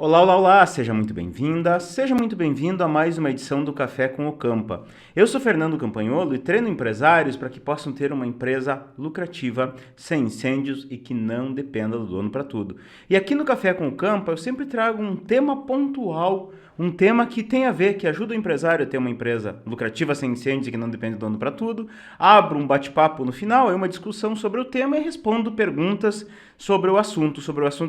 Olá, olá, olá! Seja muito bem-vinda, seja muito bem-vindo a mais uma edição do Café com o Campa. Eu sou Fernando Campagnolo e treino empresários para que possam ter uma empresa lucrativa, sem incêndios e que não dependa do dono para tudo. E aqui no Café com o Campa eu sempre trago um tema pontual, um tema que tem a ver, que ajuda o empresário a ter uma empresa lucrativa, sem incêndios e que não depende do dono para tudo. Abro um bate-papo no final, é uma discussão sobre o tema e respondo perguntas sobre o assunto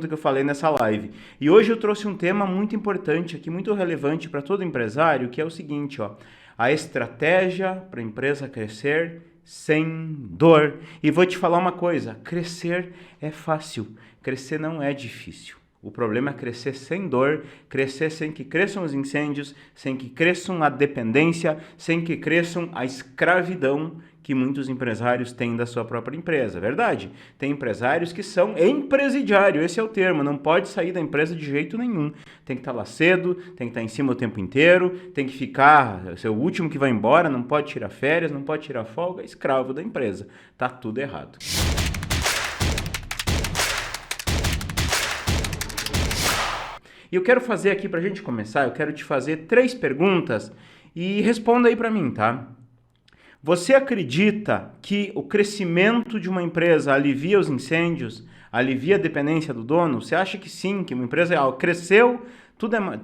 que eu falei nessa live. E hoje eu trouxe um tema muito importante aqui, muito relevante para todo empresário, que é o seguinte, ó, a estratégia para a empresa crescer sem dor. E vou te falar uma coisa, crescer é fácil, crescer não é difícil. O problema é crescer sem dor, crescer sem que cresçam os incêndios, sem que cresçam a dependência, sem que cresçam a escravidão que muitos empresários têm da sua própria empresa, verdade? Tem empresários que são empresidiário, esse é o termo, não pode sair da empresa de jeito nenhum. Tem que estar lá cedo, tem que estar em cima o tempo inteiro, tem que ficar, ser o último que vai embora, não pode tirar férias, não pode tirar folga, escravo da empresa. Tá tudo errado. E eu quero fazer aqui, pra gente começar, eu quero te fazer 3 perguntas e responda aí pra mim, tá? Você acredita que o crescimento de uma empresa alivia os incêndios, alivia a dependência do dono? Você acha que sim, que uma empresa cresceu,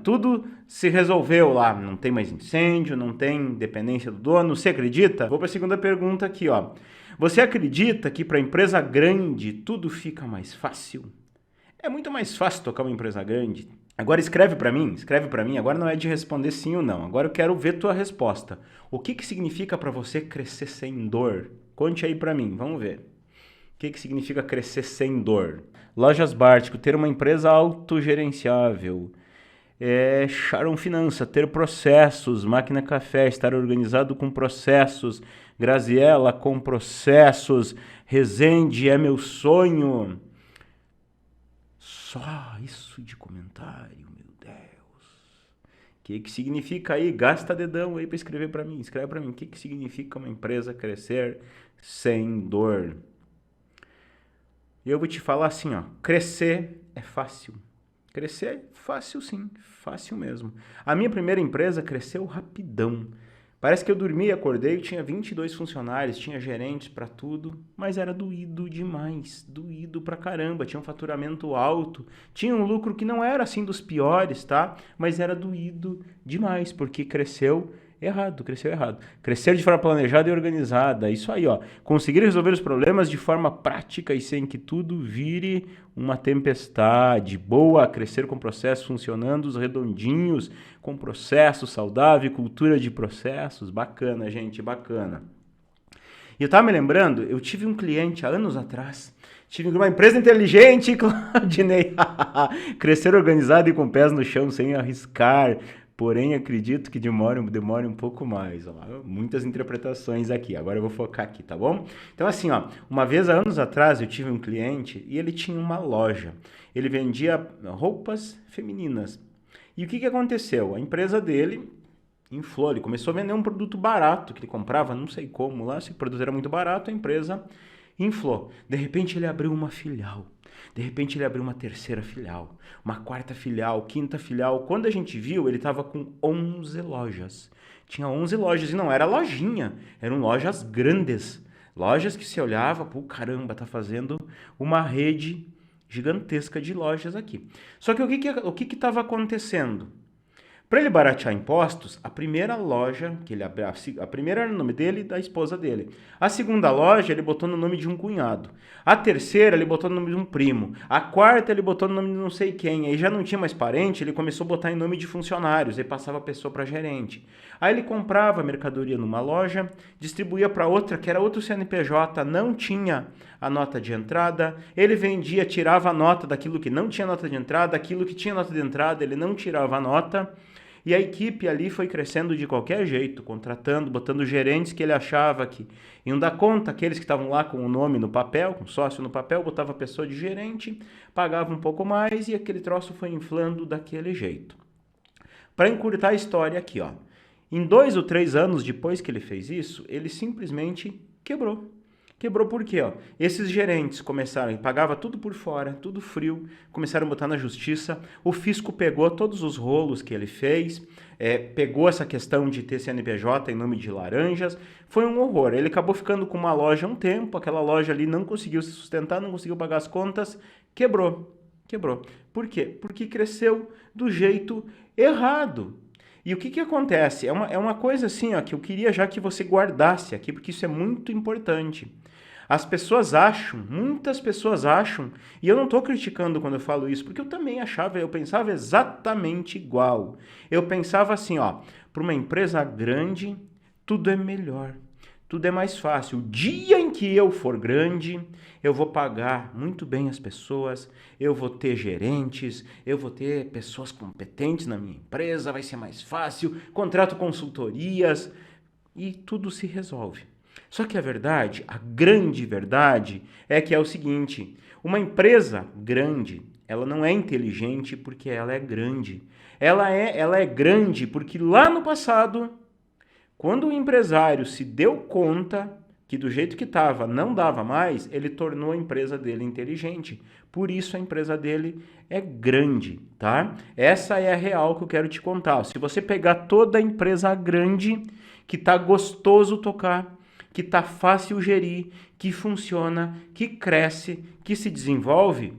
tudo se resolveu lá, não tem mais incêndio, não tem dependência do dono? Você acredita? Vou para a segunda pergunta aqui, ó. Você acredita que para empresa grande tudo fica mais fácil? É muito mais fácil tocar uma empresa grande. Agora escreve para mim. Agora não é de responder sim ou não. Agora eu quero ver tua resposta. O que significa para você crescer sem dor? Conte aí para mim, vamos ver. O que significa crescer sem dor? Lojas Bártico, ter uma empresa autogerenciável. Sharon Finança, ter processos. Máquina Café, estar organizado com processos. Graziella, com processos. Resende, é meu sonho. Só isso de comentário, meu Deus. O que significa aí? Gasta dedão aí para escrever para mim. Escreve para mim. O que significa uma empresa crescer sem dor? E eu vou te falar assim, ó. Crescer é fácil. Crescer é fácil sim. Fácil mesmo. A minha primeira empresa cresceu rapidão. Parece que eu dormi e acordei, eu tinha 22 funcionários, tinha gerentes para tudo, mas era doído demais, doído pra caramba, tinha um faturamento alto, tinha um lucro que não era assim dos piores, tá? Mas era doído demais, porque cresceu errado. Crescer de forma planejada e organizada, isso aí, ó. Conseguir resolver os problemas de forma prática e sem que tudo vire uma tempestade. Boa, crescer com processos funcionando, os redondinhos, com processo saudável, cultura de processos. Bacana, gente, bacana. E eu tava me lembrando, eu tive um cliente há anos atrás, tive uma empresa inteligente, Claudinei, crescer organizado e com pés no chão, sem arriscar, porém acredito que demore um pouco mais. Ó, muitas interpretações aqui, agora eu vou focar aqui, tá bom? Então assim, ó, uma vez há anos atrás eu tive um cliente e ele tinha uma loja, ele vendia roupas femininas. E o que aconteceu? A empresa dele inflou, ele começou a vender um produto barato que ele comprava, não sei como lá, se o produto era muito barato, a empresa inflou. De repente ele abriu uma filial, de repente ele abriu uma terceira filial, uma quarta filial, quinta filial. Quando a gente viu, ele estava com 11 lojas. Tinha 11 lojas e não era lojinha, eram lojas grandes, lojas que se olhava, pô, caramba, tá fazendo uma rede gigantesca de lojas aqui. Só que o que estava acontecendo? Para ele baratear impostos, a primeira loja que ele abriu, a primeira era o nome dele e da esposa dele. A segunda loja ele botou no nome de um cunhado. A terceira ele botou no nome de um primo. A quarta ele botou no nome de não sei quem. Aí já não tinha mais parente, ele começou a botar em nome de funcionários. Aí passava a pessoa para gerente. Aí ele comprava a mercadoria numa loja, distribuía para outra, que era outro CNPJ, não tinha a nota de entrada. Ele vendia, tirava a nota daquilo que não tinha nota de entrada, aquilo que tinha nota de entrada ele não tirava a nota. E a equipe ali foi crescendo de qualquer jeito, contratando, botando gerentes que ele achava que iam dar conta, aqueles que estavam lá com o nome no papel, com sócio no papel, botava a pessoa de gerente, pagava um pouco mais e aquele troço foi inflando daquele jeito. Para encurtar a história aqui, ó, em 2 ou 3 anos depois que ele fez isso, ele simplesmente quebrou. Quebrou por quê? Ó? Esses gerentes começaram, pagava tudo por fora, tudo frio, começaram a botar na justiça, o fisco pegou todos os rolos que ele fez, pegou essa questão de ter CNPJ em nome de laranjas, foi um horror. Ele acabou ficando com uma loja um tempo, aquela loja ali não conseguiu se sustentar, não conseguiu pagar as contas, quebrou. Por quê? Porque cresceu do jeito errado. E o que acontece? É uma coisa assim, ó, que eu queria já que você guardasse aqui, porque isso é muito importante. As pessoas acham, muitas pessoas acham, e eu não estou criticando quando eu falo isso, porque eu também achava, eu pensava exatamente igual. Eu pensava assim, ó, para uma empresa grande, tudo é melhor, tudo é mais fácil. O dia em que eu for grande, eu vou pagar muito bem as pessoas, eu vou ter gerentes, eu vou ter pessoas competentes na minha empresa, vai ser mais fácil, contrato consultorias e tudo se resolve. Só que a verdade, a grande verdade, é que é o seguinte, uma empresa grande, ela não é inteligente porque ela é grande. Ela é grande porque lá no passado, quando o empresário se deu conta que do jeito que estava não dava mais, ele tornou a empresa dele inteligente. Por isso a empresa dele é grande, tá? Essa é a real que eu quero te contar. Se você pegar toda a empresa grande, que tá gostoso tocar, que tá fácil gerir, que funciona, que cresce, que se desenvolve,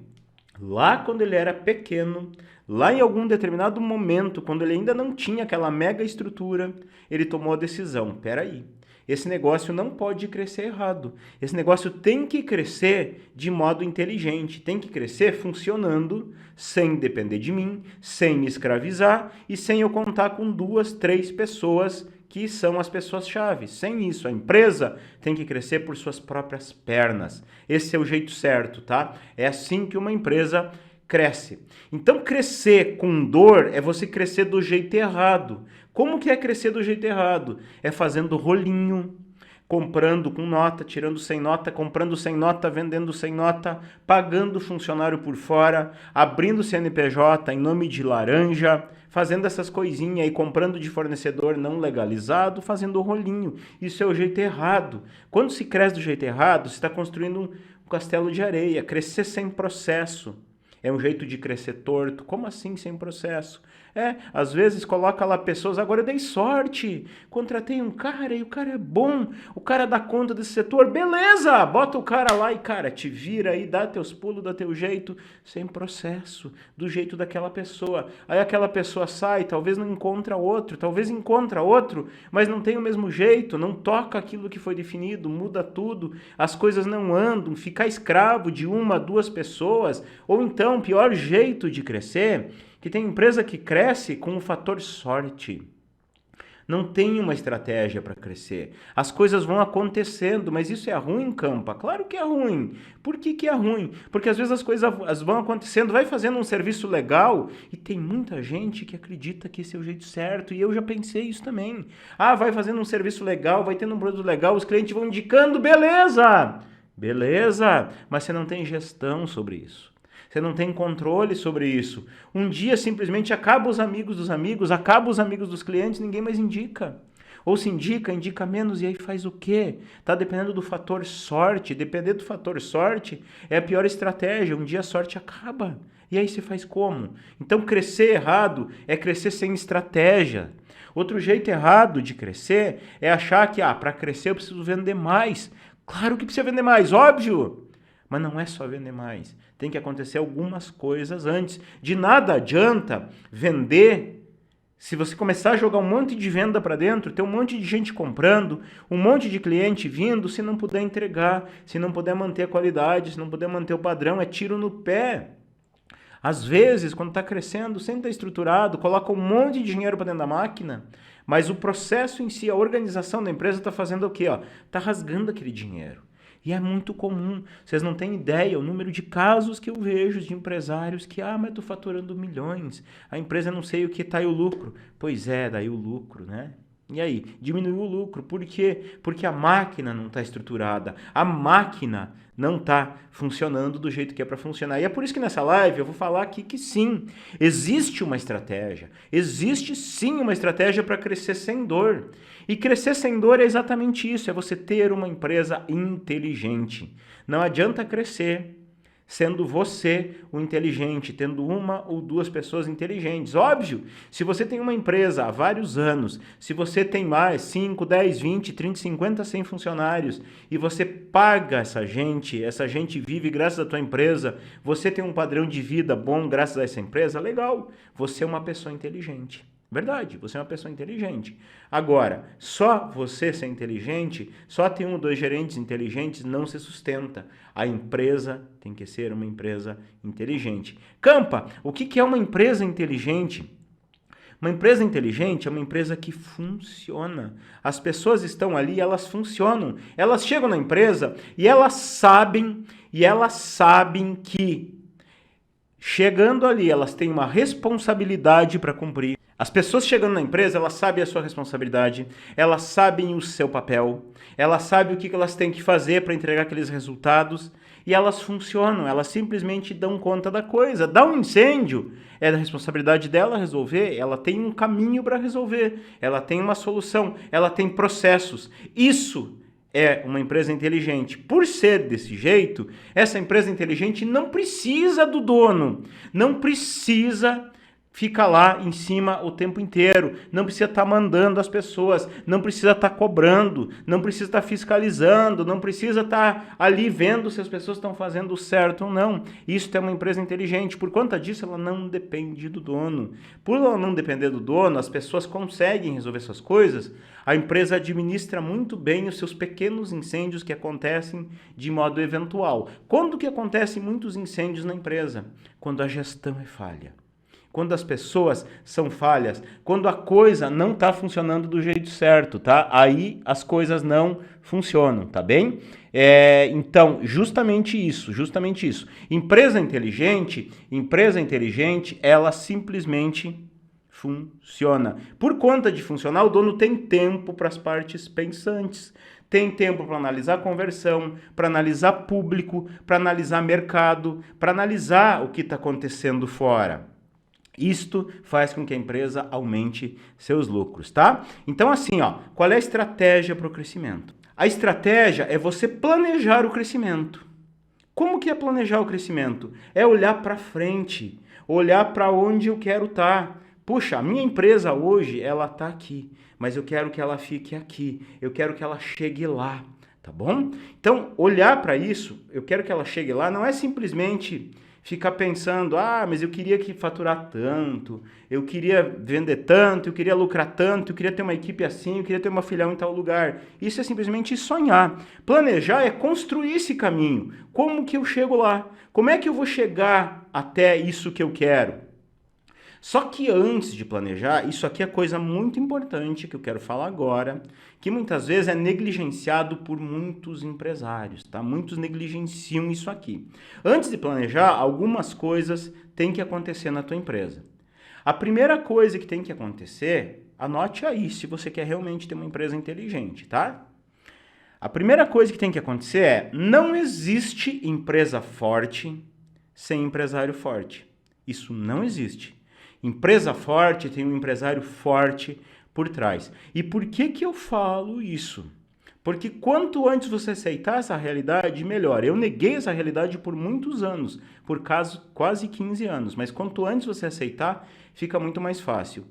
lá quando ele era pequeno, lá em algum determinado momento, quando ele ainda não tinha aquela mega estrutura, ele tomou a decisão, peraí, esse negócio não pode crescer errado, esse negócio tem que crescer de modo inteligente, tem que crescer funcionando, sem depender de mim, sem me escravizar e sem eu contar com 2, 3 pessoas que são as pessoas-chave. Sem isso, a empresa tem que crescer por suas próprias pernas. Esse é o jeito certo, tá? É assim que uma empresa cresce. Então, crescer com dor é você crescer do jeito errado. Como que é crescer do jeito errado? É fazendo rolinho, comprando com nota, tirando sem nota, comprando sem nota, vendendo sem nota, pagando funcionário por fora, abrindo CNPJ em nome de laranja, fazendo essas coisinhas aí, comprando de fornecedor não legalizado, fazendo rolinho. Isso é o jeito errado. Quando se cresce do jeito errado, você está construindo um castelo de areia, crescer sem processo. É um jeito de crescer torto. Como assim sem processo? Às vezes coloca lá pessoas, agora eu dei sorte, contratei um cara e o cara é bom, o cara dá conta desse setor, beleza, bota o cara lá e cara, te vira aí, dá teus pulos, dá teu jeito, sem processo, do jeito daquela pessoa. Aí aquela pessoa sai, talvez não encontra outro, talvez encontra outro, mas não tem o mesmo jeito, não toca aquilo que foi definido, muda tudo, as coisas não andam, ficar escravo de 1, 2 pessoas, ou então, pior jeito de crescer, que tem empresa que cresce com o fator sorte. Não tem uma estratégia para crescer. As coisas vão acontecendo, mas isso é ruim, Campa? Claro que é ruim. Por que é ruim? Porque às vezes as coisas vão acontecendo, vai fazendo um serviço legal e tem muita gente que acredita que esse é o jeito certo e eu já pensei isso também. Vai fazendo um serviço legal, vai tendo um produto legal, os clientes vão indicando, beleza! Beleza, mas você não tem gestão sobre isso. Você não tem controle sobre isso. Um dia simplesmente acaba os amigos dos amigos, acaba os amigos dos clientes, ninguém mais indica. Ou se indica, indica menos e aí faz o quê? Tá dependendo do fator sorte. Depender do fator sorte é a pior estratégia. Um dia a sorte acaba. E aí você faz como? Então crescer errado é crescer sem estratégia. Outro jeito errado de crescer é achar que para crescer eu preciso vender mais. Claro que precisa vender mais, óbvio. Mas não é só vender mais. Tem que acontecer algumas coisas antes. De nada adianta vender se você começar a jogar um monte de venda para dentro, ter um monte de gente comprando, um monte de cliente vindo, se não puder entregar, se não puder manter a qualidade, se não puder manter o padrão, é tiro no pé. Às vezes, quando está crescendo, sempre está estruturado, coloca um monte de dinheiro para dentro da máquina, mas o processo em si, a organização da empresa está fazendo o quê? Está rasgando aquele dinheiro. E é muito comum, vocês não têm ideia o número de casos que eu vejo de empresários que, mas estou faturando milhões, a empresa não sei o que, está aí o lucro. Pois é, daí o lucro, né? E aí? Diminuiu o lucro. Por quê? Porque a máquina não está estruturada. A máquina não está funcionando do jeito que é para funcionar. E é por isso que nessa live eu vou falar aqui que sim, existe uma estratégia. Existe sim uma estratégia para crescer sem dor. E crescer sem dor é exatamente isso, é você ter uma empresa inteligente. Não adianta crescer sendo você o inteligente, tendo uma ou duas pessoas inteligentes. Óbvio, se você tem uma empresa há vários anos, se você tem mais 5, 10, 20, 30, 50, 100 funcionários e você paga essa gente vive graças à tua empresa, você tem um padrão de vida bom graças a essa empresa, legal, você é uma pessoa inteligente. Verdade, você é uma pessoa inteligente. Agora, só você ser inteligente, só ter um ou dois gerentes inteligentes não se sustenta. A empresa tem que ser uma empresa inteligente. Campa, o que é uma empresa inteligente? Uma empresa inteligente é uma empresa que funciona. As pessoas estão ali, elas funcionam. Elas chegam na empresa e elas sabem que chegando ali, elas têm uma responsabilidade para cumprir. As pessoas chegando na empresa, elas sabem a sua responsabilidade, elas sabem o seu papel, elas sabem o que elas têm que fazer para entregar aqueles resultados e elas funcionam, elas simplesmente dão conta da coisa. Dá um incêndio, é da responsabilidade dela resolver, ela tem um caminho para resolver, ela tem uma solução, ela tem processos. Isso é uma empresa inteligente. Por ser desse jeito, essa empresa inteligente não precisa do dono, não precisa ficar lá em cima o tempo inteiro, não precisa estar mandando as pessoas, não precisa estar cobrando, não precisa estar fiscalizando, não precisa estar ali vendo se as pessoas estão fazendo certo ou não. Isso é uma empresa inteligente. Por conta disso, ela não depende do dono. Por ela não depender do dono, as pessoas conseguem resolver suas coisas. A empresa administra muito bem os seus pequenos incêndios que acontecem de modo eventual. Quando que acontecem muitos incêndios na empresa? Quando a gestão é falha. Quando as pessoas são falhas, quando a coisa não está funcionando do jeito certo, tá? Aí as coisas não funcionam, tá bem? Então, justamente isso. Empresa inteligente, ela simplesmente funciona. Por conta de funcionar, o dono tem tempo para as partes pensantes. Tem tempo para analisar a conversão, para analisar público, para analisar mercado, para analisar o que está acontecendo fora. Isto faz com que a empresa aumente seus lucros, tá? Então, assim, qual é a estratégia para o crescimento? A estratégia é você planejar o crescimento. Como que é planejar o crescimento? É olhar para frente, olhar para onde eu quero estar. Puxa, a minha empresa hoje, ela está aqui, mas eu quero que ela fique aqui, eu quero que ela chegue lá, tá bom? Então, olhar para isso, eu quero que ela chegue lá, não é simplesmente ficar pensando, mas eu queria que faturar tanto, eu queria vender tanto, eu queria lucrar tanto, eu queria ter uma equipe assim, eu queria ter uma filial em tal lugar. Isso é simplesmente sonhar. Planejar é construir esse caminho. Como que eu chego lá? Como é que eu vou chegar até isso que eu quero? Só que antes de planejar, isso aqui é coisa muito importante que eu quero falar agora, que muitas vezes é negligenciado por muitos empresários, tá? Muitos negligenciam isso aqui. Antes de planejar, algumas coisas têm que acontecer na tua empresa. A primeira coisa que tem que acontecer, anote aí se você quer realmente ter uma empresa inteligente, tá? A primeira coisa que tem que acontecer é, não existe empresa forte sem empresário forte. Isso não existe. Empresa forte tem um empresário forte por trás. E por que eu falo isso? Porque quanto antes você aceitar essa realidade, melhor. Eu neguei essa realidade por muitos anos, por quase 15 anos. Mas quanto antes você aceitar, fica muito mais fácil.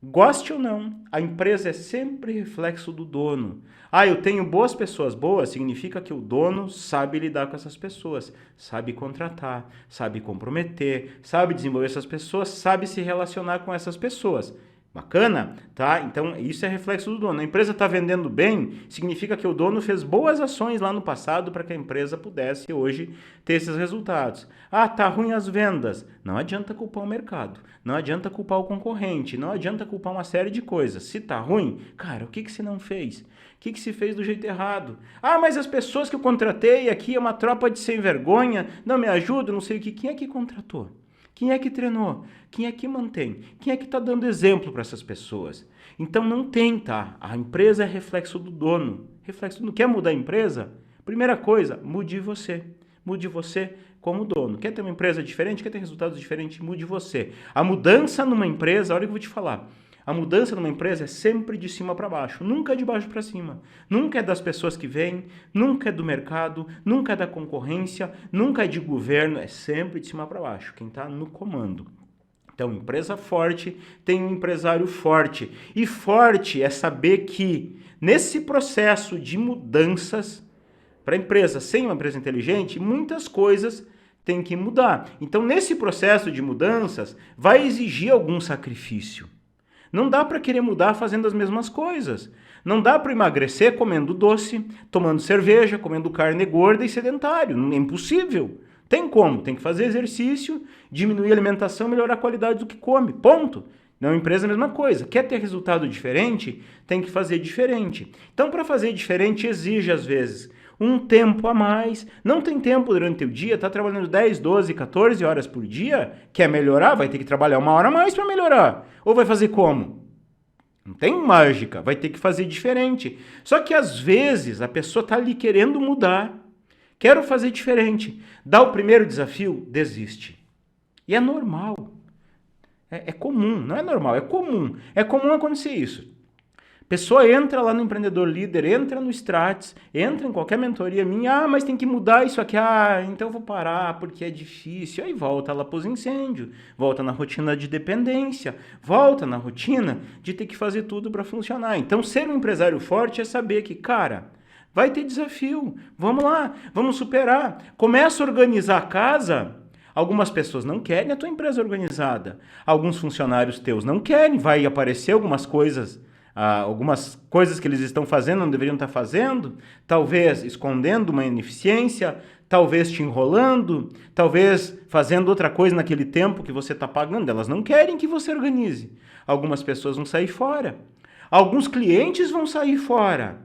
Goste ou não, a empresa é sempre reflexo do dono. Eu tenho boas pessoas boas, significa que o dono sabe lidar com essas pessoas, sabe contratar, sabe comprometer, sabe desenvolver essas pessoas, sabe se relacionar com essas pessoas. Bacana? Tá? Então, isso é reflexo do dono. A empresa está vendendo bem, significa que o dono fez boas ações lá no passado para que a empresa pudesse hoje ter esses resultados. Tá ruim as vendas. Não adianta culpar o mercado, não adianta culpar o concorrente, não adianta culpar uma série de coisas. Se tá ruim, cara, o que você não fez? O que se fez do jeito errado? Mas as pessoas que eu contratei aqui é uma tropa de sem vergonha, não me ajudam, não sei o que. Quem é que contratou? Quem é que treinou? Quem é que mantém? Quem é que está dando exemplo para essas pessoas? Então não tem, tá? A empresa é reflexo do dono. Reflexo do dono. Quer mudar a empresa? Primeira coisa, mude você. Mude você como dono. Quer ter uma empresa diferente? Quer ter resultados diferentes? Mude você. A mudança numa empresa, olha o que eu vou te falar. A mudança numa empresa é sempre de cima para baixo, nunca é de baixo para cima. Nunca é das pessoas que vêm, nunca é do mercado, nunca é da concorrência, nunca é de governo, é sempre de cima para baixo, quem está no comando. Então, empresa forte tem um empresário forte. E forte é saber que nesse processo de mudanças, para a empresa, sem uma empresa inteligente, muitas coisas têm que mudar. Então, nesse processo de mudanças, vai exigir algum sacrifício. Não dá para querer mudar fazendo as mesmas coisas. Não dá para emagrecer comendo doce, tomando cerveja, comendo carne gorda e sedentário. É impossível. Tem como? Tem que fazer exercício, diminuir a alimentação, melhorar a qualidade do que come. Ponto. Na empresa é a mesma coisa. Quer ter resultado diferente? Tem que fazer diferente. Então, para fazer diferente, exige, às vezes, um tempo a mais. Não tem tempo durante o dia, está trabalhando 10, 12, 14 horas por dia, quer melhorar, vai ter que trabalhar 1 hora a mais para melhorar. Ou vai fazer como? Não tem mágica, vai ter que fazer diferente. Só que às vezes a pessoa está ali querendo mudar, quero fazer diferente. Dá o primeiro desafio, desiste. E é normal. É comum, não é normal, é comum. É comum acontecer isso. Pessoa entra lá no Empreendedor Líder, entra no Strates, entra em qualquer mentoria minha, mas tem que mudar isso aqui, então eu vou parar porque é difícil. Aí volta lá para os incêndios, volta na rotina de dependência, volta na rotina de ter que fazer tudo para funcionar. Então ser um empresário forte é saber que, cara, vai ter desafio, vamos lá, vamos superar. Começa a organizar a casa. Algumas pessoas não querem a tua empresa organizada, alguns funcionários teus não querem, vai aparecer algumas coisas que eles estão fazendo não deveriam estar fazendo, talvez escondendo uma ineficiência, talvez te enrolando, talvez fazendo outra coisa naquele tempo que você está pagando. Elas não querem que você organize. Algumas pessoas vão sair fora. Alguns clientes vão sair fora.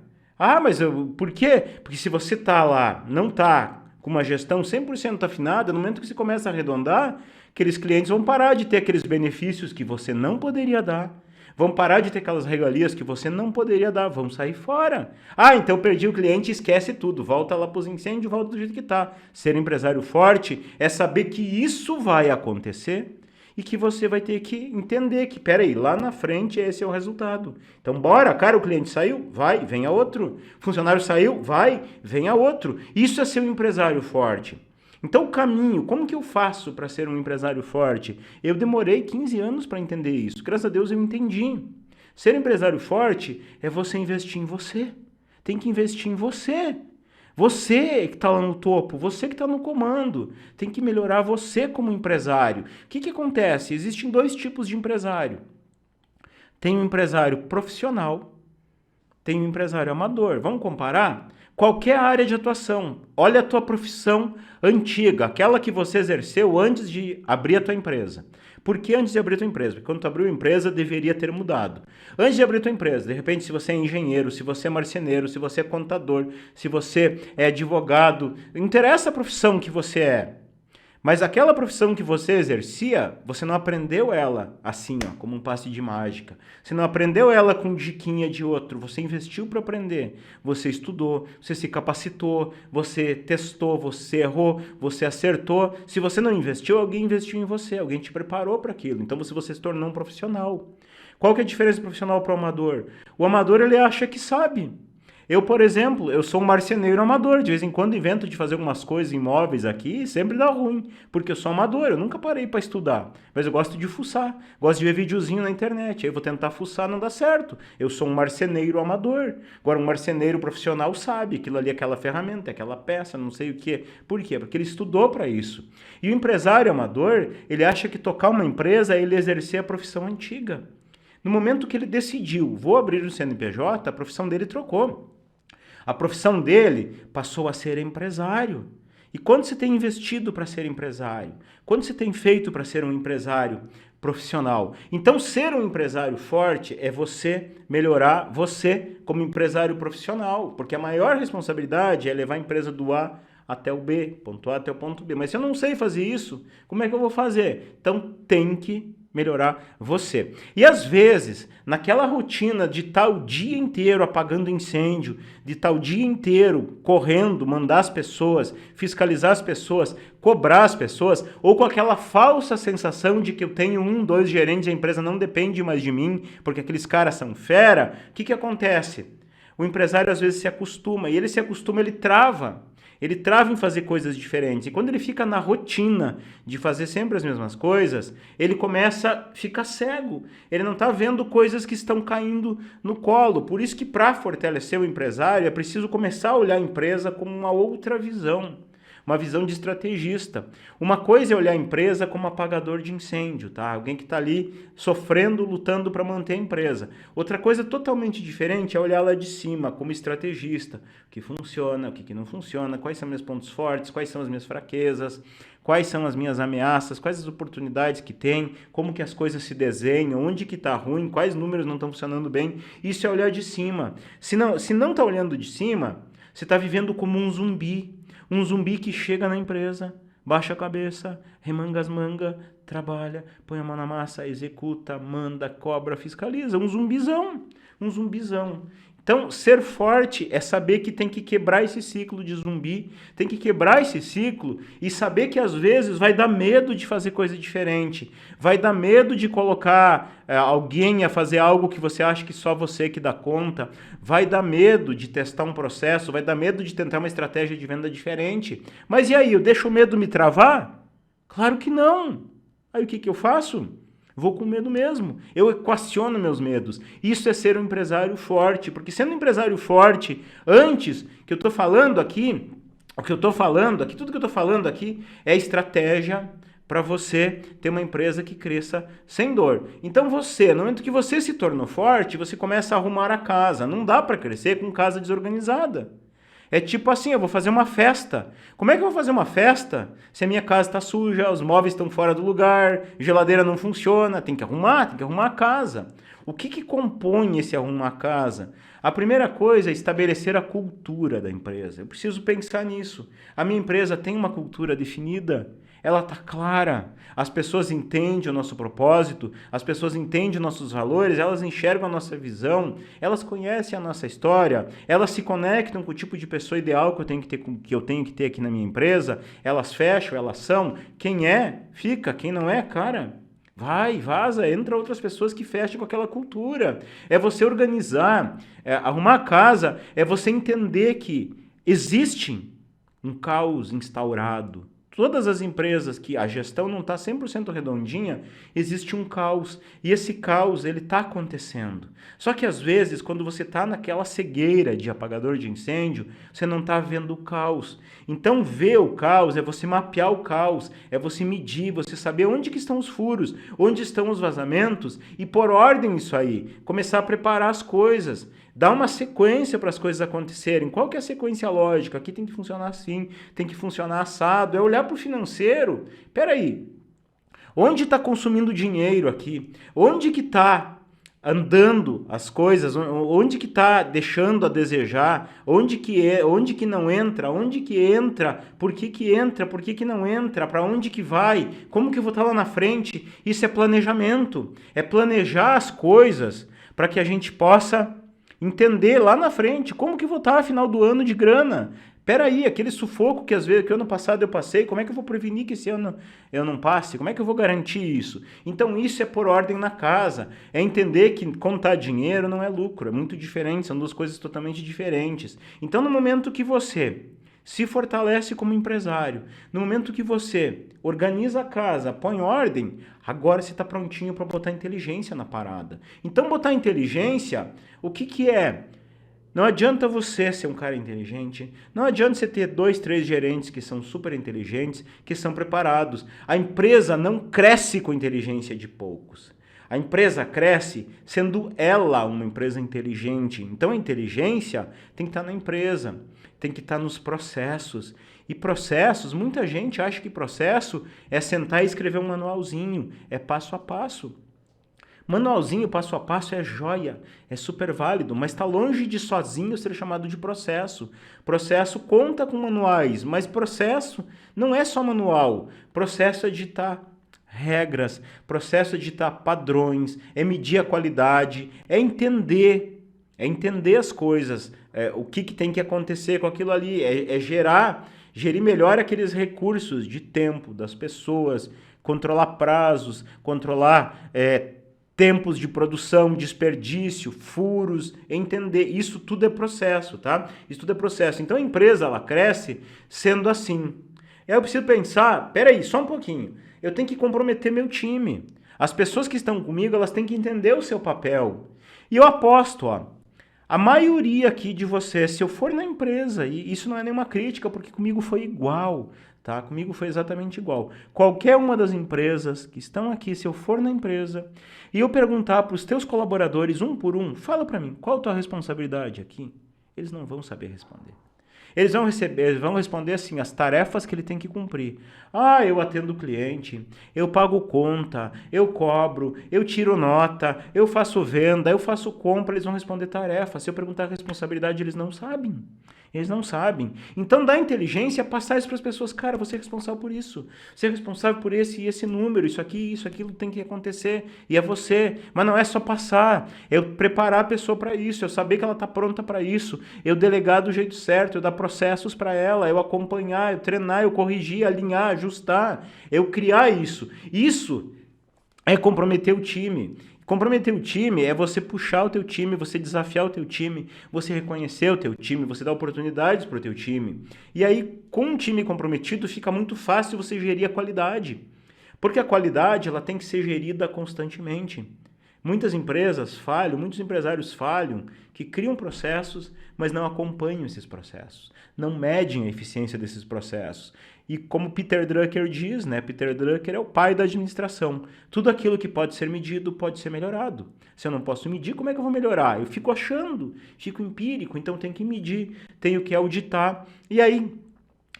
Mas por quê? Porque se você está lá, não está com uma gestão 100% afinada, no momento que você começa a arredondar, aqueles clientes vão parar de ter aqueles benefícios que você não poderia dar. Vão parar de ter aquelas regalias que você não poderia dar, vão sair fora. Então perdi o cliente, esquece tudo, volta lá para os incêndios, volta do jeito que está. Ser empresário forte é saber que isso vai acontecer e que você vai ter que entender que, peraí, lá na frente esse é o resultado. Então bora, cara, o cliente saiu, vai, venha outro. O funcionário saiu, vai, venha outro. Isso é ser um empresário forte. Então o caminho, como que eu faço para ser um empresário forte? Eu demorei 15 anos para entender isso. Graças a Deus eu entendi. Ser empresário forte é você investir em você. Tem que investir em você. Você que está lá no topo, você que está no comando. Tem que melhorar você como empresário. O que acontece? Existem 2 tipos de empresário. Tem um empresário profissional, tem um empresário amador. Vamos comparar? Qualquer área de atuação. Olha a tua profissão antiga, aquela que você exerceu antes de abrir a tua empresa. Por que antes de abrir a tua empresa? Porque quando tu abriu a empresa, deveria ter mudado. Antes de abrir a tua empresa, de repente, se você é engenheiro, se você é marceneiro, se você é contador, se você é advogado, não interessa a profissão que você é. Mas aquela profissão que você exercia, você não aprendeu ela assim, como um passe de mágica. Você não aprendeu ela com diquinha de outro. Você investiu para aprender. Você estudou, você se capacitou, você testou, você errou, você acertou. Se você não investiu, alguém investiu em você, alguém te preparou para aquilo. Então você se tornou um profissional. Qual que é a diferença do profissional para o amador? O amador, ele acha que sabe. Eu, por exemplo, eu sou um marceneiro amador, de vez em quando invento de fazer algumas coisas em móveis aqui e sempre dá ruim, porque eu sou amador, eu nunca parei para estudar, mas eu gosto de fuçar, gosto de ver videozinho na internet, aí eu vou tentar fuçar, não dá certo, eu sou um marceneiro amador. Agora um marceneiro profissional sabe, aquilo ali é aquela ferramenta, é aquela peça, não sei o que. Por quê? Porque ele estudou para isso. E o empresário amador, ele acha que tocar uma empresa é ele exercer a profissão antiga. No momento que ele decidiu, vou abrir o CNPJ, a profissão dele trocou. A profissão dele passou a ser empresário. E quando você tem investido para ser empresário? Quando você tem feito para ser um empresário profissional? Então, ser um empresário forte é você melhorar você como empresário profissional, porque a maior responsabilidade é levar a empresa do A até o B, ponto A até o ponto B. Mas se eu não sei fazer isso, como é que eu vou fazer? Então tem que melhorar você. E às vezes, naquela rotina de estar o dia inteiro apagando incêndio, de estar o dia inteiro correndo, mandar as pessoas, fiscalizar as pessoas, cobrar as pessoas, ou com aquela falsa sensação de que eu tenho 1, 2 gerentes, a empresa não depende mais de mim, porque aqueles caras são fera, o que acontece? O empresário às vezes se acostuma, e ele se acostuma, ele trava. Ele trava em fazer coisas diferentes. E quando ele fica na rotina de fazer sempre as mesmas coisas, ele começa a ficar cego. Ele não está vendo coisas que estão caindo no colo. Por isso que para fortalecer o empresário é preciso começar a olhar a empresa com uma outra visão. Uma visão de estrategista. Uma coisa é olhar a empresa como apagador de incêndio, tá? Alguém que está ali sofrendo, lutando para manter a empresa. Outra coisa totalmente diferente é olhar lá de cima como estrategista. O que funciona, o que não funciona, quais são meus pontos fortes, quais são as minhas fraquezas, quais são as minhas ameaças, quais as oportunidades que tem, como que as coisas se desenham, onde que está ruim, quais números não estão funcionando bem. Isso é olhar de cima. Se não está olhando de cima, você está vivendo como um zumbi. Um zumbi que chega na empresa, baixa a cabeça, remanga as mangas, trabalha, põe a mão na massa, executa, manda, cobra, fiscaliza. Um zumbizão. Então, ser forte é saber que tem que quebrar esse ciclo de zumbi, tem que quebrar esse ciclo e saber que às vezes vai dar medo de fazer coisa diferente, vai dar medo de colocar alguém a fazer algo que você acha que só você que dá conta, vai dar medo de testar um processo, vai dar medo de tentar uma estratégia de venda diferente. Mas e aí, eu deixo o medo me travar? Claro que não. Aí o que eu faço? Vou com medo mesmo. Eu equaciono meus medos. Isso é ser um empresário forte. Porque sendo um empresário forte, antes que eu estou falando aqui, tudo que eu estou falando aqui é estratégia para você ter uma empresa que cresça sem dor. Então no momento que você se tornou forte, você começa a arrumar a casa. Não dá para crescer com casa desorganizada. É tipo assim, eu vou fazer uma festa. Como é que eu vou fazer uma festa se a minha casa está suja, os móveis estão fora do lugar, geladeira não funciona, tem que arrumar a casa. O que compõe esse arrumar a casa? A primeira coisa é estabelecer a cultura da empresa. Eu preciso pensar nisso. A minha empresa tem uma cultura definida? Ela está clara, as pessoas entendem o nosso propósito, as pessoas entendem os nossos valores, elas enxergam a nossa visão, elas conhecem a nossa história, elas se conectam com o tipo de pessoa ideal que eu tenho que ter aqui na minha empresa, elas fecham, elas são, quem é, fica, quem não é, cara, vai, vaza, entra outras pessoas que fecham com aquela cultura. É você organizar, arrumar a casa, é você entender que existe um caos instaurado. Todas as empresas que a gestão não está 100% redondinha, existe um caos. E esse caos, ele está acontecendo. Só que às vezes, quando você está naquela cegueira de apagador de incêndio, você não está vendo o caos. Então, ver o caos é você mapear o caos, é você medir, você saber onde que estão os furos, onde estão os vazamentos e pôr ordem nisso aí. Começar a preparar as coisas. Dá uma sequência para as coisas acontecerem. Qual que é a sequência lógica? Aqui tem que funcionar assim, tem que funcionar assado. É olhar para o financeiro. Espera aí, onde está consumindo dinheiro aqui? Onde que está andando as coisas? Onde que está deixando a desejar? Onde que não entra? Onde que entra? Por que entra? Por que não entra? Para onde que vai? Como que eu vou estar lá na frente? Isso é planejamento. É planejar as coisas para que a gente possa entender lá na frente como que eu vou estar no final do ano de grana. Peraí, aquele sufoco que às vezes que ano passado eu passei, como é que eu vou prevenir que esse ano eu não passe? Como é que eu vou garantir isso? Então isso é pôr ordem na casa, é entender que contar dinheiro não é lucro, é muito diferente, são duas coisas totalmente diferentes. Então no momento que você se fortalece como empresário, no momento que você organiza a casa, põe ordem, agora você está prontinho para botar inteligência na parada. Então botar inteligência, o que é? Não adianta você ser um cara inteligente, não adianta você ter 2, 3 gerentes que são super inteligentes, que são preparados. A empresa não cresce com inteligência de poucos. A empresa cresce sendo ela uma empresa inteligente. Então a inteligência tem que estar na empresa, tem que estar nos processos. E processos, muita gente acha que processo é sentar e escrever um manualzinho, é passo a passo. Manualzinho, passo a passo, é joia, é super válido, mas está longe de sozinho ser chamado de processo. Processo conta com manuais, mas processo não é só manual. Processo é ditar regras, processo é ditar padrões, é medir a qualidade, é entender as coisas, o que tem que acontecer com aquilo ali, gerir melhor aqueles recursos de tempo das pessoas, controlar prazos, controlar tempos de produção, desperdício, furos, entender. Isso tudo é processo, tá? Isso tudo é processo. Então a empresa, ela cresce sendo assim. Eu preciso pensar, peraí, só um pouquinho. Eu tenho que comprometer meu time. As pessoas que estão comigo, elas têm que entender o seu papel. E eu aposto, a maioria aqui de vocês, se eu for na empresa, e isso não é nenhuma crítica, porque comigo foi igual, tá? Comigo foi exatamente igual. Qualquer uma das empresas que estão aqui, se eu for na empresa, e eu perguntar para os teus colaboradores, um por um, fala para mim, qual a tua responsabilidade aqui? Eles não vão saber responder. Eles vão responder assim, as tarefas que ele tem que cumprir. Ah, eu atendo o cliente, eu pago conta, eu cobro, eu tiro nota, eu faço venda, eu faço compra, eles vão responder tarefa. Se eu perguntar a responsabilidade, eles não sabem. Eles não sabem. Então dá inteligência a passar isso para as pessoas. Cara, você é responsável por isso. Você é responsável por esse e esse número. Isso aqui, isso, aquilo tem que acontecer. E é você. Mas não é só passar. Eu preparar a pessoa para isso. Eu saber que ela está pronta para isso. Eu delegar do jeito certo. Eu dar processos para ela. Eu acompanhar, eu treinar, eu corrigir, alinhar, ajustar. Eu criar isso. Isso é comprometer o time. Comprometer o time é você puxar o teu time, você desafiar o teu time, você reconhecer o teu time, você dar oportunidades para o teu time. E aí, com um time comprometido, fica muito fácil você gerir a qualidade. Porque a qualidade ela tem que ser gerida constantemente. Muitas empresas falham, muitos empresários falham, que criam processos, mas não acompanham esses processos, não medem a eficiência desses processos. E como Peter Drucker diz, né? Peter Drucker é o pai da administração. Tudo aquilo que pode ser medido pode ser melhorado. Se eu não posso medir, como é que eu vou melhorar? Eu fico achando, fico empírico, então tenho que medir, tenho que auditar. E aí,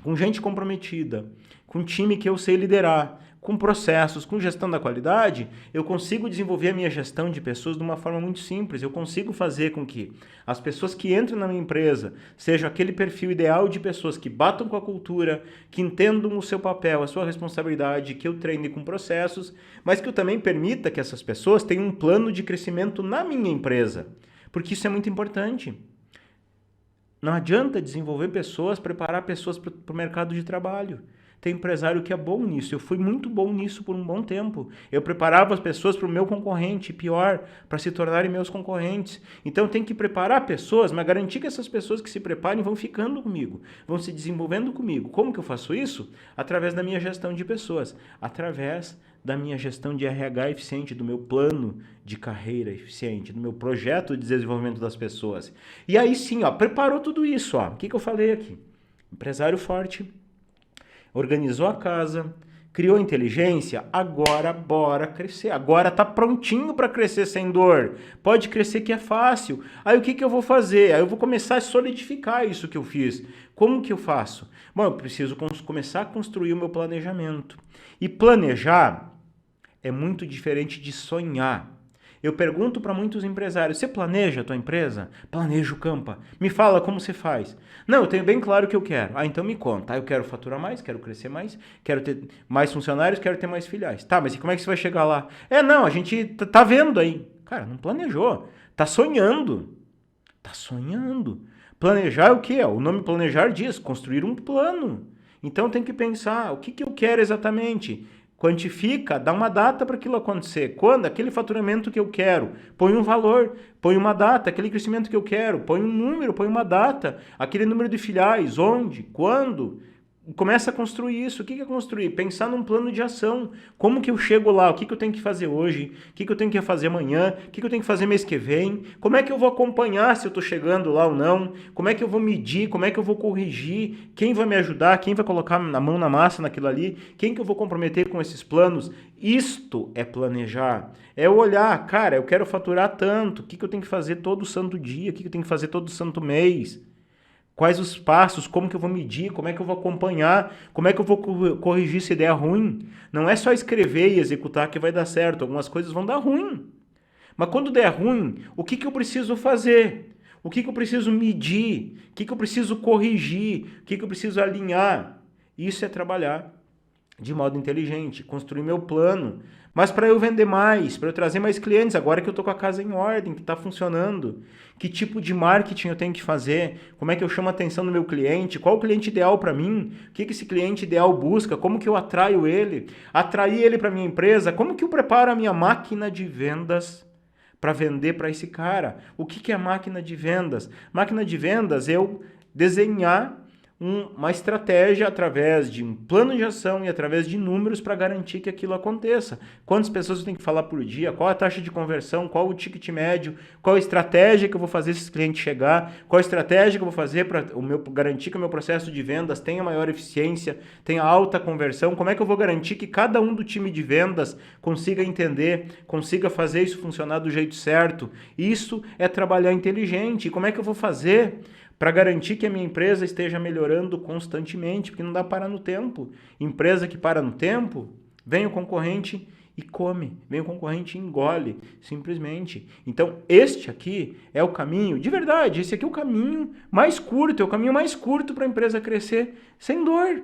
com gente comprometida, com time que eu sei liderar, com processos, com gestão da qualidade, eu consigo desenvolver a minha gestão de pessoas de uma forma muito simples. Eu consigo fazer com que as pessoas que entram na minha empresa sejam aquele perfil ideal de pessoas que batam com a cultura, que entendam o seu papel, a sua responsabilidade, que eu treine com processos, mas que eu também permita que essas pessoas tenham um plano de crescimento na minha empresa, porque isso é muito importante. Não adianta desenvolver pessoas, preparar pessoas para o mercado de trabalho. Tem empresário que é bom nisso. Eu fui muito bom nisso por um bom tempo. Eu preparava as pessoas para o meu concorrente, pior, para se tornarem meus concorrentes. Então tem que preparar pessoas, mas garantir que essas pessoas que se preparem vão ficando comigo, vão se desenvolvendo comigo. Como que eu faço isso? Através da minha gestão de pessoas, através da minha gestão de RH eficiente, do meu plano de carreira eficiente, do meu projeto de desenvolvimento das pessoas. E aí sim, preparou tudo isso. O que eu falei aqui? Empresário forte, organizou a casa, criou inteligência, agora bora crescer. Agora tá prontinho para crescer sem dor. Pode crescer que é fácil. Aí o que eu vou fazer? Aí eu vou começar a solidificar isso que eu fiz. Como que eu faço? Bom, eu preciso começar a construir o meu planejamento. E planejar é muito diferente de sonhar. Eu pergunto para muitos empresários, você planeja a tua empresa? Planejo, Campa. Me fala como você faz. Não, eu tenho bem claro o que eu quero. Então me conta. Eu quero faturar mais, quero crescer mais, quero ter mais funcionários, quero ter mais filiais. Tá, mas e como é que você vai chegar lá? Não, a gente tá vendo aí. Cara, não planejou. Tá sonhando. Tá sonhando. Planejar é o quê? O nome planejar diz construir um plano. Então tem que pensar, o que eu quero exatamente? Quantifica, dá uma data para aquilo acontecer. Quando? Aquele faturamento que eu quero. Põe um valor, põe uma data. Aquele crescimento que eu quero, põe um número, põe uma data. Aquele número de filiais, onde, quando. Começa a construir isso. O que é construir? Pensar num plano de ação. Como que eu chego lá? O que eu tenho que fazer hoje? O que eu tenho que fazer amanhã? O que eu tenho que fazer mês que vem? Como é que eu vou acompanhar se eu estou chegando lá ou não? Como é que eu vou medir? Como é que eu vou corrigir? Quem vai me ajudar? Quem vai colocar a mão na massa naquilo ali? Quem que eu vou comprometer com esses planos? Isto é planejar. É olhar, cara, eu quero faturar tanto. O que eu tenho que fazer todo santo dia? O que eu tenho que fazer todo santo mês? Quais os passos, como que eu vou medir, como é que eu vou acompanhar, como é que eu vou corrigir se der ruim. Não é só escrever e executar que vai dar certo, algumas coisas vão dar ruim. Mas quando der ruim, o que eu preciso fazer? O que eu preciso medir? O que eu preciso corrigir? O que eu preciso alinhar? Isso é trabalhar de modo inteligente, construir meu plano. Mas para eu vender mais, para eu trazer mais clientes, agora que eu estou com a casa em ordem, que está funcionando, que tipo de marketing eu tenho que fazer? Como é que eu chamo a atenção do meu cliente? Qual o cliente ideal para mim? O que esse cliente ideal busca? Como que eu atraio ele? Atrair ele para minha empresa? Como que eu preparo a minha máquina de vendas para vender para esse cara? O que é máquina de vendas? Máquina de vendas é eu desenhar uma estratégia através de um plano de ação e através de números para garantir que aquilo aconteça. Quantas pessoas eu tenho que falar por dia? Qual a taxa de conversão? Qual o ticket médio? Qual a estratégia que eu vou fazer esse cliente chegar? Qual a estratégia que eu vou fazer para garantir que o meu processo de vendas tenha maior eficiência, tenha alta conversão? Como é que eu vou garantir que cada um do time de vendas consiga entender, consiga fazer isso funcionar do jeito certo? Isso é trabalhar inteligente. E como é que eu vou fazer para garantir que a minha empresa esteja melhorando constantemente, porque não dá para parar no tempo. Empresa que para no tempo, vem o concorrente e come, vem o concorrente e engole, simplesmente. Então, este aqui é o caminho, de verdade, esse aqui é o caminho mais curto, é o caminho mais curto para a empresa crescer sem dor.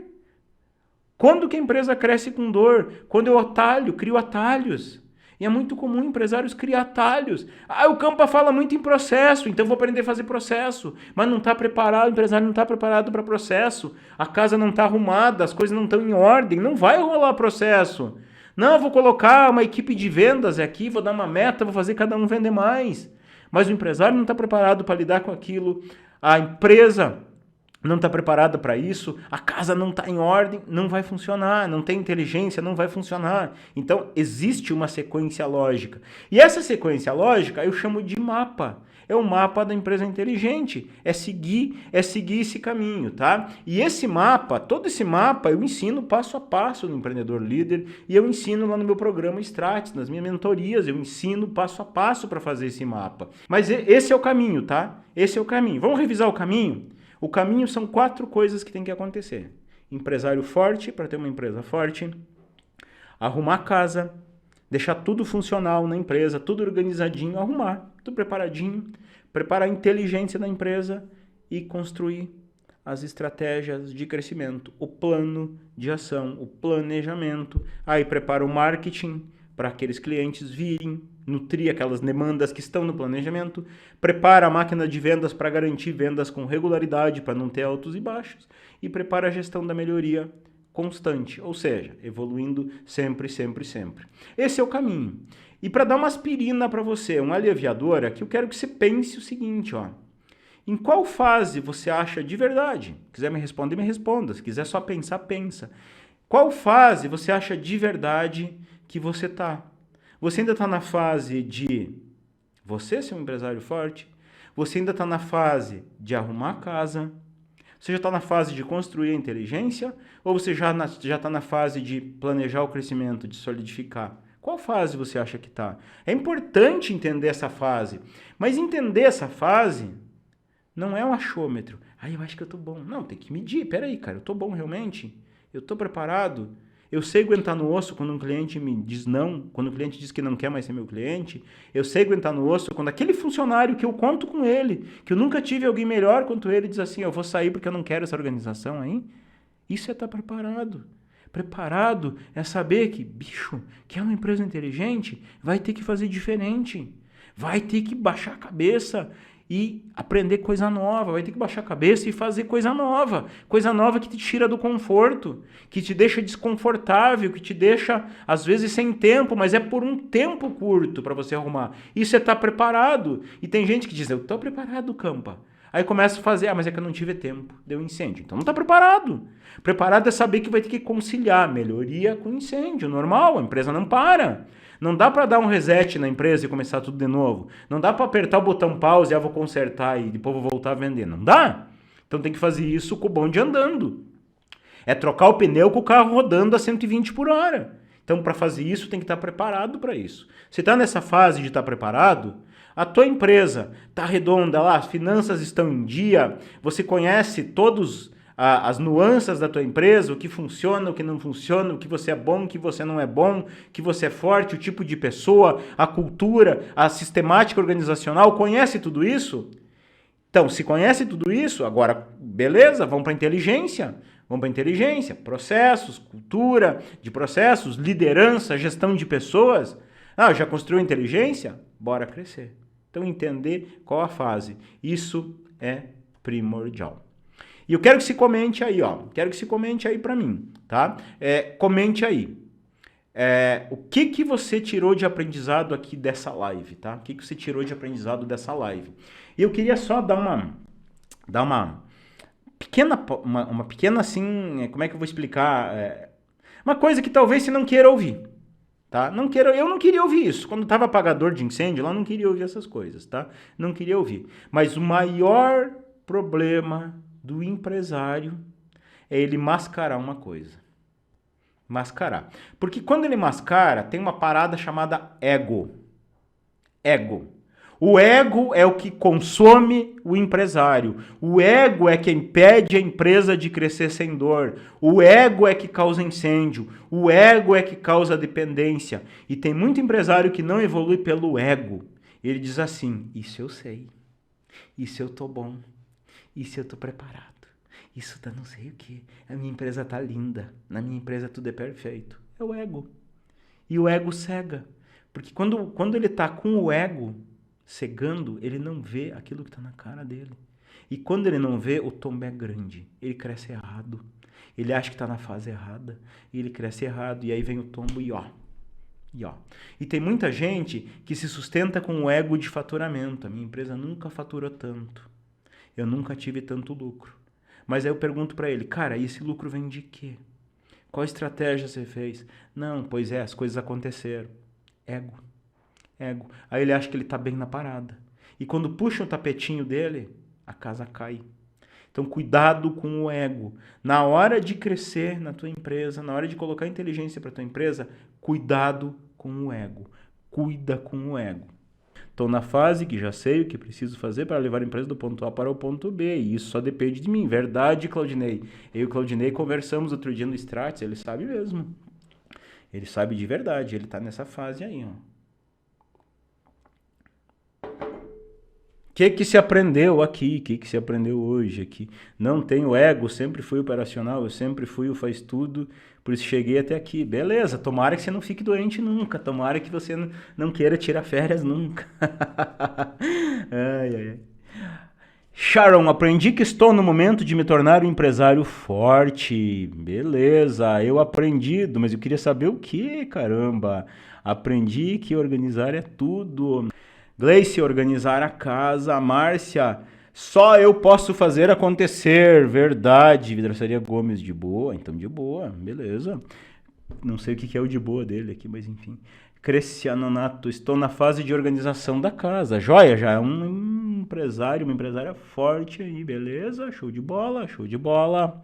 Quando que a empresa cresce com dor? Quando eu crio atalhos. E é muito comum empresários criar atalhos. O Campa fala muito em processo, então vou aprender a fazer processo. Mas não está preparado, o empresário não está preparado para processo. A casa não está arrumada, as coisas não estão em ordem, não vai rolar processo. Não, eu vou colocar uma equipe de vendas aqui, vou dar uma meta, vou fazer cada um vender mais. Mas o empresário não está preparado para lidar com aquilo. A empresa não está preparada para isso, a casa não está em ordem, não vai funcionar, não tem inteligência, não vai funcionar. Então, existe uma sequência lógica. E essa sequência lógica eu chamo de mapa. É o mapa da empresa inteligente. É seguir esse caminho, tá? E esse mapa, todo esse mapa, eu ensino passo a passo no Empreendedor Líder e eu ensino lá no meu programa Strates, nas minhas mentorias, eu ensino passo a passo para fazer esse mapa. Mas esse é o caminho, tá? Esse é o caminho. Vamos revisar o caminho? O caminho são 4 coisas que tem que acontecer. Empresário forte, para ter uma empresa forte. Arrumar a casa. Deixar tudo funcional na empresa, tudo organizadinho. Arrumar, tudo preparadinho. Preparar a inteligência da empresa e construir as estratégias de crescimento. O plano de ação, o planejamento. Aí prepara o marketing para aqueles clientes virem, nutrir aquelas demandas que estão no planejamento, prepara a máquina de vendas para garantir vendas com regularidade, para não ter altos e baixos, e prepara a gestão da melhoria constante, ou seja, evoluindo sempre, sempre, sempre. Esse é o caminho. E para dar uma aspirina para você, um aliviador, aqui eu quero que você pense o seguinte, ó. Em qual fase você acha de verdade? Se quiser me responder, me responda. Se quiser só pensar, pensa. Qual fase você acha de verdade que você está? Você ainda está na fase de você ser um empresário forte? Você ainda está na fase de arrumar a casa? Você já está na fase de construir a inteligência? Ou você já está na fase de planejar o crescimento, de solidificar? Qual fase você acha que está? É importante entender essa fase. Mas entender essa fase não é um achômetro. Eu acho que eu estou bom. Não, tem que medir. Peraí, cara, eu estou bom realmente? Eu estou preparado? Eu sei aguentar no osso quando um cliente me diz não, quando o cliente diz que não quer mais ser meu cliente. Eu sei aguentar no osso quando aquele funcionário que eu conto com ele, que eu nunca tive alguém melhor quanto ele, diz assim, eu vou sair porque eu não quero essa organização aí. Isso é estar preparado. Preparado é saber que, bicho, que é uma empresa inteligente, vai ter que fazer diferente. Vai ter que baixar a cabeça e aprender coisa nova, vai ter que baixar a cabeça e fazer coisa nova que te tira do conforto, que te deixa desconfortável, que te deixa, às vezes, sem tempo, mas é por um tempo curto para você arrumar. Isso é estar preparado. E tem gente que diz, eu estou preparado, Campa. Aí começa a fazer, mas é que eu não tive tempo, deu incêndio. Então não está preparado. Preparado é saber que vai ter que conciliar melhoria com incêndio, normal, a empresa não para. Não dá para dar um reset na empresa e começar tudo de novo. Não dá para apertar o botão pause e vou consertar e depois vou voltar a vender. Não dá. Então tem que fazer isso com o bonde andando. É trocar o pneu com o carro rodando a 120 por hora. Então para fazer isso tem que estar preparado para isso. Se está nessa fase de estar preparado, a tua empresa está redonda lá, as finanças estão em dia, você conhece todos as nuances da tua empresa, o que funciona, o que não funciona, o que você é bom, o que você não é bom, o que você é forte, o tipo de pessoa, a cultura, a sistemática organizacional, conhece tudo isso? Então, se conhece tudo isso, agora, beleza, vamos para inteligência. Vamos para inteligência, processos, cultura de processos, liderança, gestão de pessoas. Ah, já construiu inteligência? Bora crescer. Então, entender qual a fase. Isso é primordial. E eu quero que se comente aí, ó. Quero que se comente aí para mim, tá? Comente aí. O que você tirou de aprendizado aqui dessa live, tá? O que você tirou de aprendizado dessa live? E eu queria só dar uma pequena assim, como é que eu vou explicar? Uma coisa que talvez você não queira ouvir, tá? Eu não queria ouvir isso. Quando estava apagador de incêndio, lá eu não queria ouvir essas coisas, tá? Não queria ouvir. Mas o maior problema do empresário é ele mascarar uma coisa. Mascarar. Porque quando ele mascara, tem uma parada chamada ego. Ego. O ego é o que consome o empresário. O ego é que impede a empresa de crescer sem dor. O ego é que causa incêndio. O ego é que causa dependência. E tem muito empresário que não evolui pelo ego. Ele diz assim, isso eu sei. Isso eu tô bom. Isso eu tô preparado. Isso tá não sei o que. A minha empresa tá linda. Na minha empresa tudo é perfeito. É o ego. E o ego cega. Porque quando ele tá com o ego cegando, ele não vê aquilo que está na cara dele. E quando ele não vê, o tombo é grande. Ele cresce errado. Ele acha que está na fase errada. E ele cresce errado. E aí vem o tombo e ó. E tem muita gente que se sustenta com o ego de faturamento. A minha empresa nunca faturou tanto. Eu nunca tive tanto lucro. Mas aí eu pergunto para ele, cara, e esse lucro vem de quê? Qual estratégia você fez? Não, pois é, as coisas aconteceram. Ego. Aí ele acha que ele está bem na parada. E quando puxa o tapetinho dele, a casa cai. Então, cuidado com o ego. Na hora de crescer na tua empresa, na hora de colocar inteligência para tua empresa, cuidado com o ego. Cuida com o ego. Estou na fase que já sei o que preciso fazer para levar a empresa do ponto A para o ponto B. E isso só depende de mim. Verdade, Claudinei. Eu e o Claudinei conversamos outro dia no Stratis. Ele sabe mesmo. Ele sabe de verdade. Ele está nessa fase aí, ó. O que se aprendeu aqui? O que se aprendeu hoje aqui? Não tenho ego, sempre fui operacional, eu sempre fui o faz tudo, por isso cheguei até aqui. Beleza, tomara que você não fique doente nunca, tomara que você não queira tirar férias nunca. Ai. Sharon, aprendi que estou no momento de me tornar um empresário forte. Beleza, eu aprendi, mas eu queria saber o que, caramba? Aprendi que organizar é tudo. Gleice, organizar a casa. A Márcia, só eu posso fazer acontecer. Verdade. Vidraçaria Gomes, de boa. Então, de boa. Beleza. Não sei o que é o de boa dele aqui, mas enfim. Cresciano Nato, estou na fase de organização da casa. Joia, já é um empresário, uma empresária forte aí. Beleza. Show de bola, show de bola.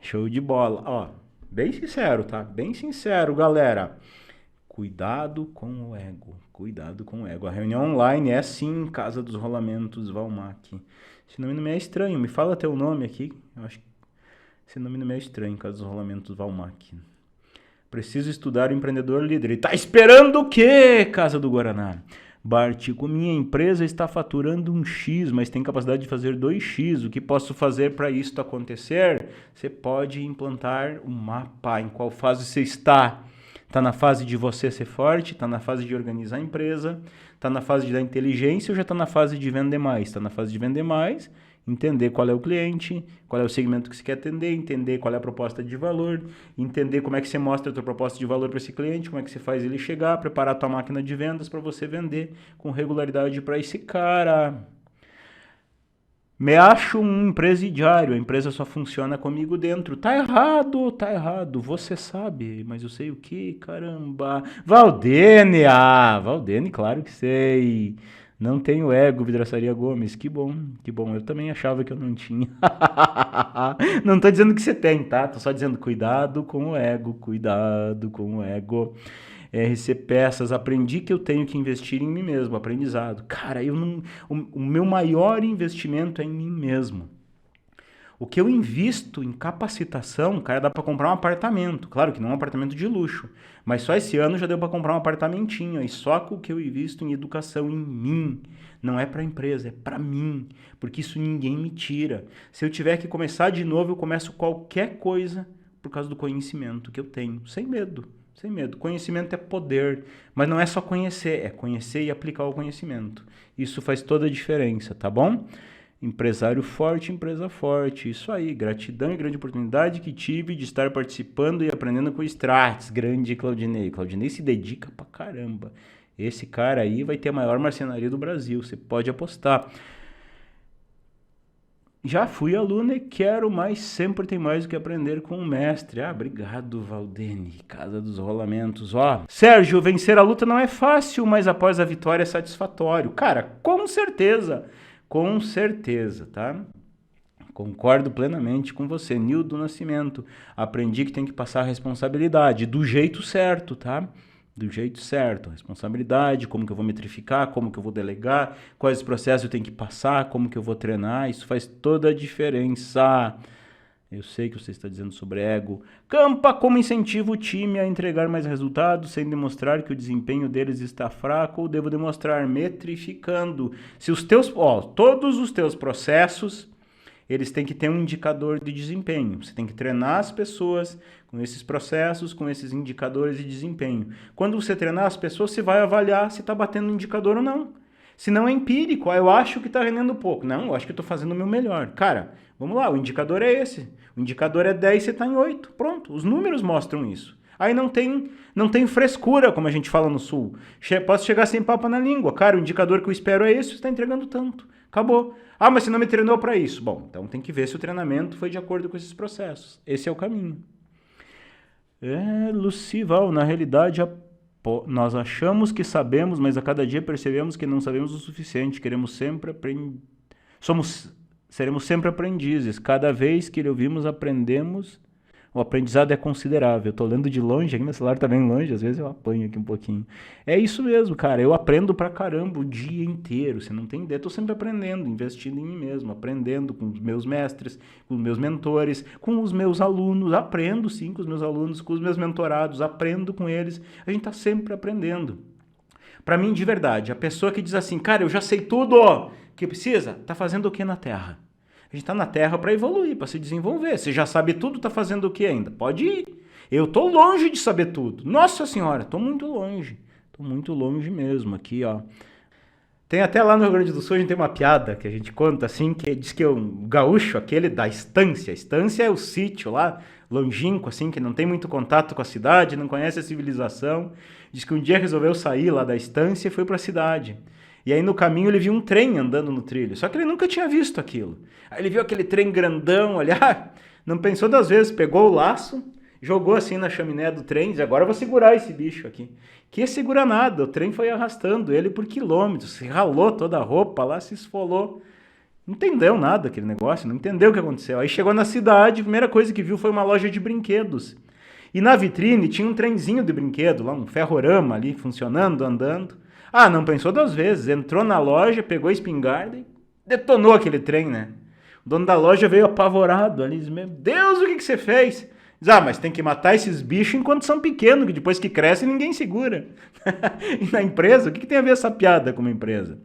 Show de bola. Ó, bem sincero, tá? Bem sincero, galera. Cuidado com o ego. Cuidado com o ego. A reunião online é sim Casa dos Rolamentos Valmac. Esse nome não me é estranho. Me fala teu nome aqui. Eu acho que esse nome não me é estranho. Casa dos Rolamentos Valmac. Preciso estudar o empreendedor líder. E tá esperando o quê, Casa do Guaraná? Bartico, minha empresa está faturando 1x, mas tem capacidade de fazer 2x. O que posso fazer para isso acontecer? Você pode implantar um mapa. Em qual fase você está? Está na fase de você ser forte? Está na fase de organizar a empresa? Está na fase de dar inteligência ou já está na fase de vender mais? Está na fase de vender mais, entender qual é o cliente, qual é o segmento que você quer atender, entender qual é a proposta de valor, entender como é que você mostra a tua proposta de valor para esse cliente, como é que você faz ele chegar, preparar a tua máquina de vendas para você vender com regularidade para esse cara. Me acho um presidiário, a empresa só funciona comigo dentro. Tá errado, você sabe, mas eu sei o que, caramba. Valdene, Valdene, claro que sei. Não tenho ego, Vidraçaria Gomes, que bom, eu também achava que eu não tinha. Não tô dizendo que você tem, tá? Tô só dizendo cuidado com o ego. RC Peças, aprendi que eu tenho que investir em mim mesmo, aprendizado. Cara, o meu maior investimento é em mim mesmo. O que eu invisto em capacitação, cara, dá para comprar um apartamento. Claro que não é um apartamento de luxo, mas só esse ano já deu para comprar um apartamentinho. E só com o que eu invisto em educação em mim. Não é para a empresa, é para mim. Porque isso ninguém me tira. Se eu tiver que começar de novo, eu começo qualquer coisa por causa do conhecimento que eu tenho. Sem medo, sem medo. Conhecimento é poder, mas não é só conhecer, é conhecer e aplicar o conhecimento. Isso faz toda a diferença, tá bom? Empresário forte, empresa forte. Isso aí, gratidão e grande oportunidade que tive de estar participando e aprendendo com o Strates. Grande Claudinei. Claudinei se dedica pra caramba. Esse cara aí vai ter a maior marcenaria do Brasil, você pode apostar. Já fui aluno e quero, mas sempre tem mais o que aprender com o mestre. Ah, obrigado, Valdene, Casa dos Rolamentos. Ó, Sérgio, vencer a luta não é fácil, mas após a vitória é satisfatório. Cara, com certeza, tá? Concordo plenamente com você. Nildo Nascimento, aprendi que tem que passar a responsabilidade do jeito certo, tá? Do jeito certo, responsabilidade, como que eu vou metrificar, como que eu vou delegar, quais processos eu tenho que passar, como que eu vou treinar, isso faz toda a diferença. Eu sei que você está dizendo sobre ego. Campa como incentiva o time a entregar mais resultados, sem demonstrar que o desempenho deles está fraco, ou devo demonstrar metrificando. Se os teus, todos os teus processos, eles têm que ter um indicador de desempenho. Você tem que treinar as pessoas com esses processos, com esses indicadores de desempenho. Quando você treinar as pessoas, você vai avaliar se está batendo o indicador ou não. Se não é empírico, eu acho que está rendendo pouco. Não, eu acho que estou fazendo o meu melhor. Cara, vamos lá, o indicador é esse. O indicador é 10, você está em 8. Pronto, os números mostram isso. Aí não tem frescura, como a gente fala no Sul. Posso chegar sem papo na língua. Cara, o indicador que eu espero é esse, você está entregando tanto. Acabou. Ah, mas você não me treinou para isso. Bom, então tem que ver se o treinamento foi de acordo com esses processos. Esse é o caminho. Lucival, na realidade, nós achamos que sabemos, mas a cada dia percebemos que não sabemos o suficiente. Queremos sempre aprender. Seremos sempre aprendizes. Cada vez que ouvimos, aprendemos. O aprendizado é considerável. Eu tô lendo de longe, aqui meu celular tá bem longe, às vezes eu apanho aqui um pouquinho. É isso mesmo, cara. Eu aprendo pra caramba o dia inteiro. Você não tem ideia. Eu tô sempre aprendendo, investindo em mim mesmo, aprendendo com os meus mestres, com os meus mentores, com os meus alunos. Aprendo sim com os meus alunos, com os meus mentorados, aprendo com eles. A gente tá sempre aprendendo. Pra mim, de verdade, a pessoa que diz assim, cara, eu já sei tudo que precisa, tá fazendo o que na Terra? A gente está na Terra para evoluir, para se desenvolver. Você já sabe tudo, está fazendo o que ainda? Pode ir. Eu estou longe de saber tudo. Nossa Senhora, estou muito longe. Estou muito longe mesmo aqui, ó. Tem até lá no Rio Grande do Sul, a gente tem uma piada que a gente conta assim, que diz que o gaúcho, aquele da estância. A estância é o sítio lá, longínquo, assim, que não tem muito contato com a cidade, não conhece a civilização. Diz que um dia resolveu sair lá da estância e foi para a cidade. E aí no caminho ele viu um trem andando no trilho, só que ele nunca tinha visto aquilo. Aí ele viu aquele trem grandão, olhar, não pensou 2 vezes, pegou o laço, jogou assim na chaminé do trem e disse, agora eu vou segurar esse bicho aqui. Que segura nada, o trem foi arrastando ele por quilômetros, se ralou toda a roupa lá, se esfolou. Não entendeu nada aquele negócio, não entendeu o que aconteceu. Aí chegou na cidade, a primeira coisa que viu foi uma loja de brinquedos. E na vitrine tinha um trenzinho de brinquedo, lá um ferrorama ali, funcionando, andando. Ah, não pensou 2 vezes, entrou na loja, pegou a espingarda e detonou aquele trem, né? O dono da loja veio apavorado ali, diz, meu Deus, o que você fez? Diz, mas tem que matar esses bichos enquanto são pequenos, que depois que crescem ninguém segura. E na empresa, o que tem a ver essa piada com uma empresa?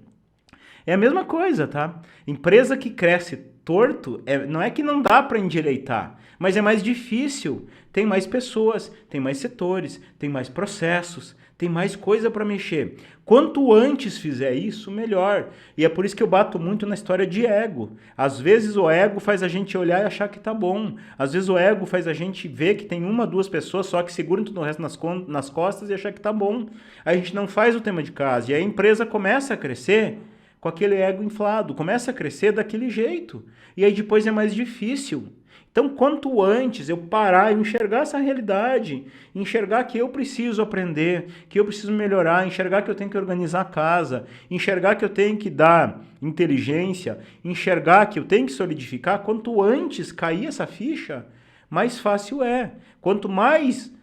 É a mesma coisa, tá? Empresa que cresce torto, não é que não dá para endireitar, mas é mais difícil. Tem mais pessoas, tem mais setores, tem mais processos, tem mais coisa para mexer. Quanto antes fizer isso, melhor. E é por isso que eu bato muito na história de ego. Às vezes o ego faz a gente olhar e achar que tá bom. Às vezes o ego faz a gente ver que tem 1, 2 pessoas só que seguram tudo o resto nas costas e achar que tá bom. Aí a gente não faz o tema de casa. E a empresa começa a crescer com aquele ego inflado. Começa a crescer daquele jeito. E aí depois é mais difícil. Então, quanto antes eu parar e enxergar essa realidade, enxergar que eu preciso aprender, que eu preciso melhorar, enxergar que eu tenho que organizar a casa, enxergar que eu tenho que dar inteligência, enxergar que eu tenho que solidificar, quanto antes cair essa ficha, mais fácil é. Quanto mais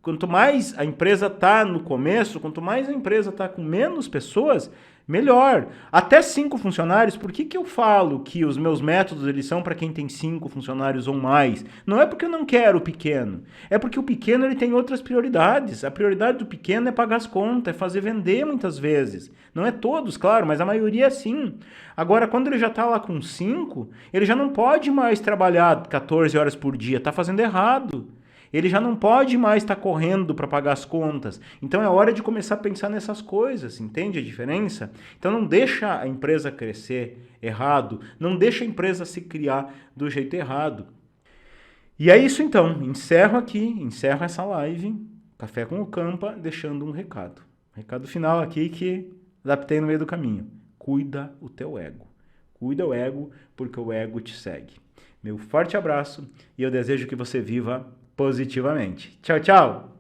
Quanto mais a empresa está no começo, quanto mais a empresa está com menos pessoas, melhor. Até 5 funcionários, por que eu falo que os meus métodos eles são para quem tem 5 funcionários ou mais? Não é porque eu não quero o pequeno, é porque o pequeno ele tem outras prioridades. A prioridade do pequeno é pagar as contas, é fazer vender muitas vezes. Não é todos, claro, mas a maioria é sim. Agora, quando ele já está lá com 5, ele já não pode mais trabalhar 14 horas por dia, está fazendo errado. Ele já não pode mais estar correndo para pagar as contas. Então é hora de começar a pensar nessas coisas, entende a diferença? Então não deixa a empresa crescer errado, não deixa a empresa se criar do jeito errado. E é isso então, encerro essa live, Café com o Campa, deixando um recado. Recado final aqui que adaptei no meio do caminho. Cuida o teu ego. Cuida o ego, porque o ego te segue. Meu forte abraço e eu desejo que você viva positivamente. Tchau, tchau!